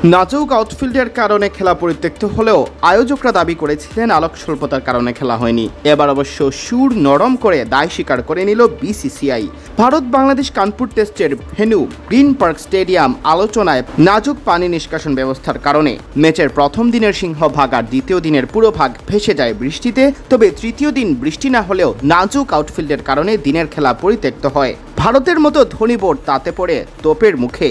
নাজুক আউটফিল্ডের কারণে খেলা পরিত্যক্ত হলেও আয়োজকরা দাবি করেছিলেন আলোক স্বল্পতার কারণে খেলা হয়নি। এবার অবশ্য সুর নরম করে দায় স্বীকার করে নিল বিসিসিআই। ভারত বাংলাদেশ কানপুর টেস্টের ভেন্যু গ্রিন পার্ক স্টেডিয়াম আলোচনায় নাজুক পানি নিষ্কাশন ব্যবস্থার কারণে ম্যাচের প্রথম দিনের সিংহভাগ আর দ্বিতীয় দিনের পুরো ভাগ ভেসে যায় বৃষ্টিতে। তবে তৃতীয় দিন বৃষ্টি না হলেও নাজুক আউটফিল্ডের কারণে দিনের খেলা পরিত্যক্ত হয়। ভারতের মতো ধনী বোর্ড তাতে পড়ে তোপের মুখে।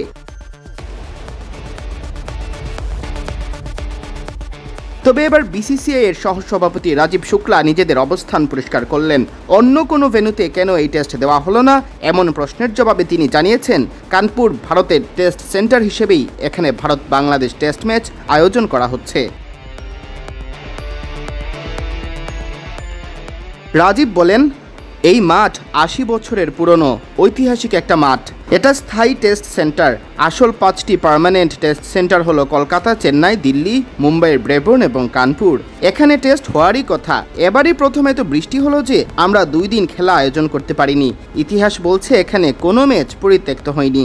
তবে এবার বিসিসিআই এর সহসভাপতি রাজীব শুক্লা নিজেদের অবস্থান পরিষ্কার করলেন। অন্য কোনো ভেন্যুতে কেন এই টেস্ট দেওয়া হলো না এমন প্রশ্নের জবাবে তিনি জানিয়েছেন, কানপুর ভারতের টেস্ট সেন্টার হিসেবেই এখানে ভারত বাংলাদেশ টেস্ট ম্যাচ আয়োজন করা হচ্ছে। রাজীব বলেন, এই মাঠ ৮০ বছরের পুরনো ঐতিহাসিক একটা মাঠ। এটা স্থায়ী টেস্ট সেন্টার। আসল ৫টি পার্মানেন্ট টেস্ট সেন্টার হলো কলকাতা, চেন্নাই, দিল্লি, মুম্বাইয়ের ব্রেবোর্ন এবং কানপুর। এখানে টেস্ট হওয়ারই কথা। এবারই প্রথমে তো বৃষ্টি হলো যে আমরা ২ দিন খেলা আয়োজন করতে পারিনি। ইতিহাস বলছে এখানে কোনো ম্যাচ পরিত্যক্ত হয়নি।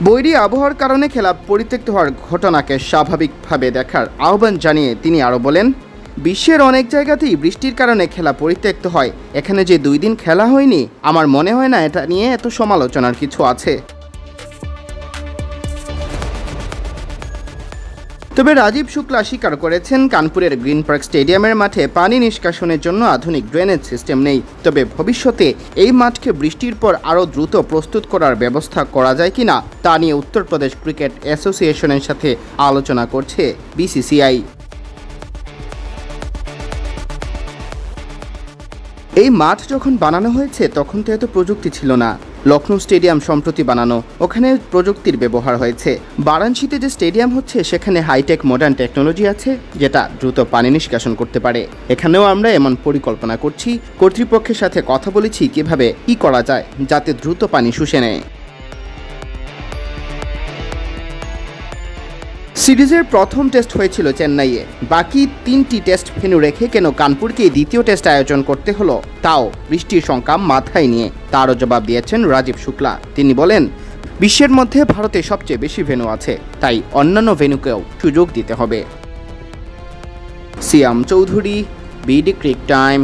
বৈরী আবহাওয়ার কারণে খেলা পরিত্যক্ত হওয়ার ঘটনাকে স্বাভাবিকভাবে দেখার আহ্বান জানিয়ে তিনি আরও বলেন, বিশ্বের অনেক জায়গাতেই বৃষ্টির কারণে খেলা পরিত্যক্ত হয়। এখানে যে ২ দিন খেলা হয়নি, আমার মনে হয় না এটা নিয়ে এত সমালোচনার কিছু আছে। তবে রাজীব শুক্লা স্বীকার করেছেন, কানপুরের গ্রিন পার্ক স্টেডিয়ামের মাঠে পানি নিষ্কাশনের জন্য আধুনিক ড্রেনেজ সিস্টেম নেই। তবে ভবিষ্যতে এই মাঠকে বৃষ্টির পর আরও দ্রুত প্রস্তুত করার ব্যবস্থা করা যায় কিনা তা নিয়ে উত্তরপ্রদেশ ক্রিকেট অ্যাসোসিয়েশনের সাথে আলোচনা করছে বিসিসিআই। এই মাঠ যখন বানানো হয়েছে তখন তো এত প্রযুক্তি ছিল না। লখনৌ স্টেডিয়াম সম্প্রতি বানানো, ওখানে প্রযুক্তির ব্যবহার হয়েছে। বারাণসীতে যে স্টেডিয়াম হচ্ছে সেখানে হাইটেক মডার্ন টেকনোলজি আছে যেটা দ্রুত পানি নিষ্কাশন করতে পারে। এখানেও আমরা এমন পরিকল্পনা করছি। কর্তৃপক্ষের সাথে কথা বলেছি কিভাবে কি করা যায় যাতে দ্রুত পানি শুষে নেয়। সিরিজের প্রথম টেস্ট হয়েছিল চেন্নাইয়ে। বাকি ৩টি টেস্ট ভেন্যু রেখে কেন কানপুরকে দ্বিতীয় টেস্ট আয়োজন করতে হলো, তাও বৃষ্টির শঙ্কা মাথায় নিয়ে তারও জবাব দিয়েছেন রাজীব শুক্লা। তিনি বলেন, বিশ্বের মধ্যে ভারতে সবচেয়ে বেশি ভেন্যু আছে, তাই অন্যান্য ভেন্যুকেও সুযোগ দিতে হবে। সিয়াম চৌধুরী, বিডি ক্রিক টাইম।